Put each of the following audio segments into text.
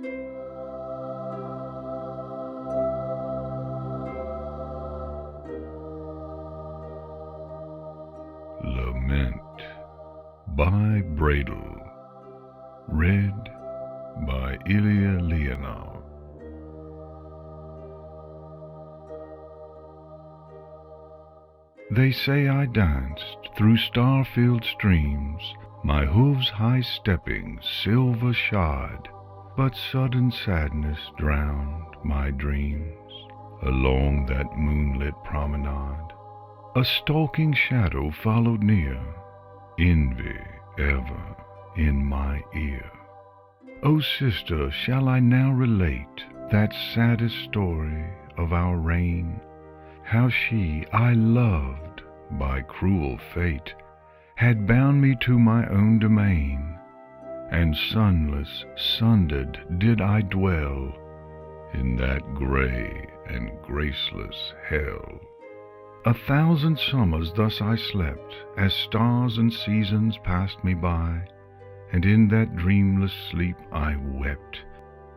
Lament by Bradel. Read by Leonard. They say I danced through star-filled streams, my hooves high-stepping, silver-shod, but sudden sadness drowned my dreams. Along that moonlit promenade, a stalking shadow followed near, envy ever in my ear. O sister, shall I now relate that saddest story of our reign? How she I loved by cruel fate had bound me to my own domain, and sunless, sundered did I dwell in that gray and graceless hell. 1,000 summers thus I slept, as stars and seasons passed me by, and in that dreamless sleep I wept.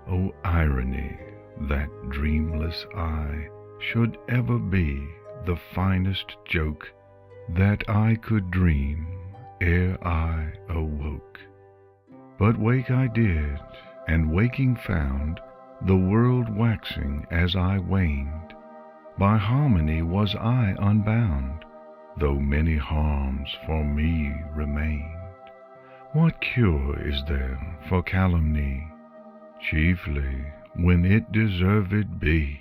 O irony, that dreamless eye should ever be the finest joke that I could dream ere I awoke. But wake I did, and waking found the world waxing as I waned. By harmony was I unbound, though many harms for me remained. What cure is there for calumny? Chiefly when it deserved be.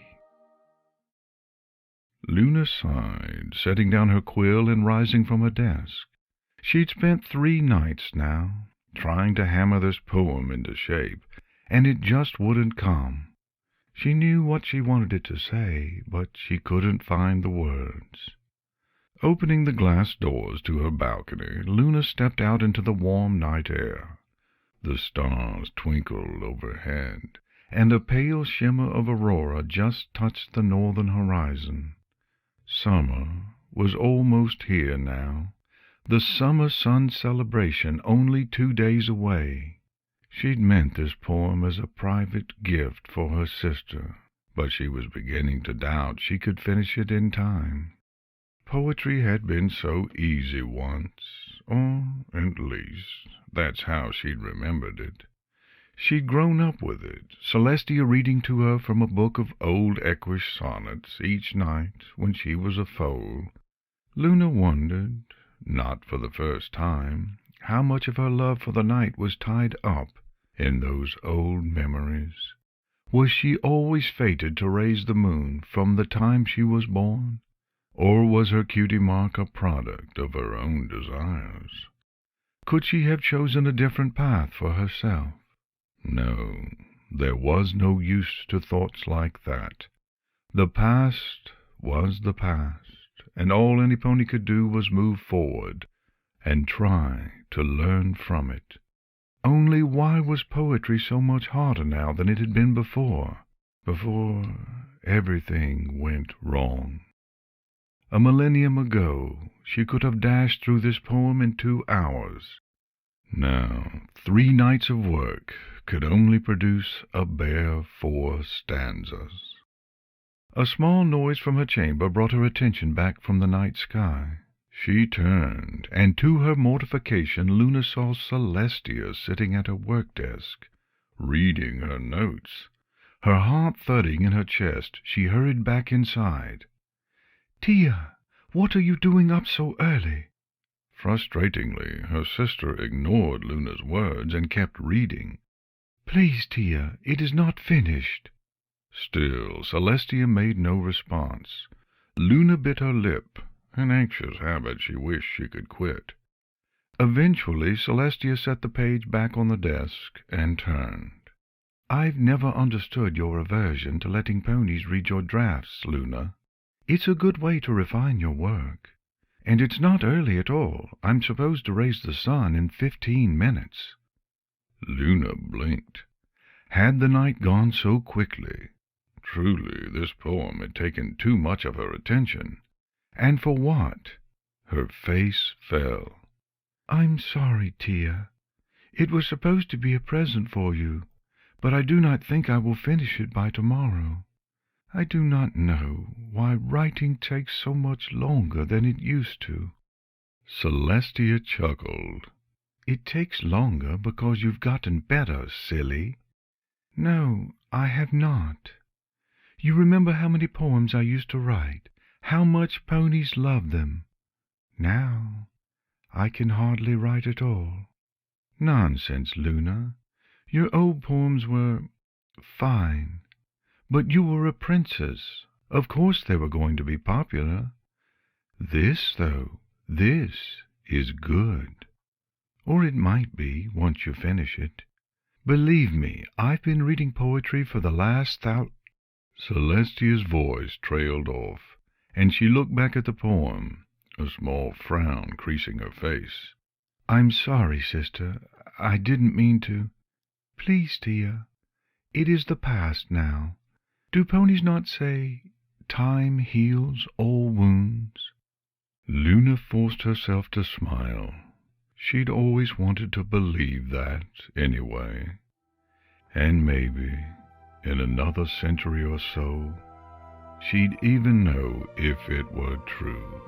Luna sighed, setting down her quill and rising from her desk. She'd spent 3 nights now, trying to hammer this poem into shape, and it just wouldn't come. She knew what she wanted it to say, but she couldn't find the words. Opening the glass doors to her balcony, Luna stepped out into the warm night air. The stars twinkled overhead, and a pale shimmer of aurora just touched the northern horizon. Summer was almost here now, the summer sun celebration only 2 days away. She'd meant this poem as a private gift for her sister, but she was beginning to doubt she could finish it in time. Poetry had been so easy once, or at least that's how she'd remembered it. She'd grown up with it, Celestia reading to her from a book of old Equish sonnets each night when she was a foal. Luna wondered, not for the first time, how much of her love for the night was tied up in those old memories. Was she always fated to raise the moon from the time she was born? Or was her cutie mark a product of her own desires? Could she have chosen a different path for herself? No, there was no use to thoughts like that. The past was the past, and all any pony could do was move forward and try to learn from it. Only why was poetry so much harder now than it had been before everything went wrong? A millennium ago she could have dashed through this poem in 2 hours. Now 3 nights of work could only produce a bare 4 stanzas. A small noise from her chamber brought her attention back from the night sky. She turned, and to her mortification Luna saw Celestia sitting at her work-desk, reading her notes. Her heart thudding in her chest, she hurried back inside. "Tia, what are you doing up so early?" Frustratingly, her sister ignored Luna's words and kept reading. "Please, Tia, it is not finished." Still, Celestia made no response. Luna bit her lip, an anxious habit she wished she could quit. Eventually, Celestia set the page back on the desk and turned. "I've never understood your aversion to letting ponies read your drafts, Luna. It's a good way to refine your work. And it's not early at all. I'm supposed to raise the sun in 15 minutes. Luna blinked. Had the night gone so quickly? Truly, this poem had taken too much of her attention. And for what? Her face fell. "I'm sorry, Tia. It was supposed to be a present for you, but I do not think I will finish it by tomorrow. I do not know why writing takes so much longer than it used to." Celestia chuckled. "It takes longer because you've gotten better, silly." "No, I have not. You remember how many poems I used to write, how much ponies loved them. Now I can hardly write at all." "Nonsense, Luna. Your old poems were fine. But you were a princess. Of course they were going to be popular. This, though, this is good. Or it might be, once you finish it. Believe me, I've been reading poetry for the last Celestia's voice trailed off, and she looked back at the poem, a small frown creasing her face. "I'm sorry, sister. I didn't mean to." "Please, dear. It is the past now. Do ponies not say, 'Time heals all wounds'?" Luna forced herself to smile. She'd always wanted to believe that, anyway. And maybe, in another century or so, she'd even know if it were true.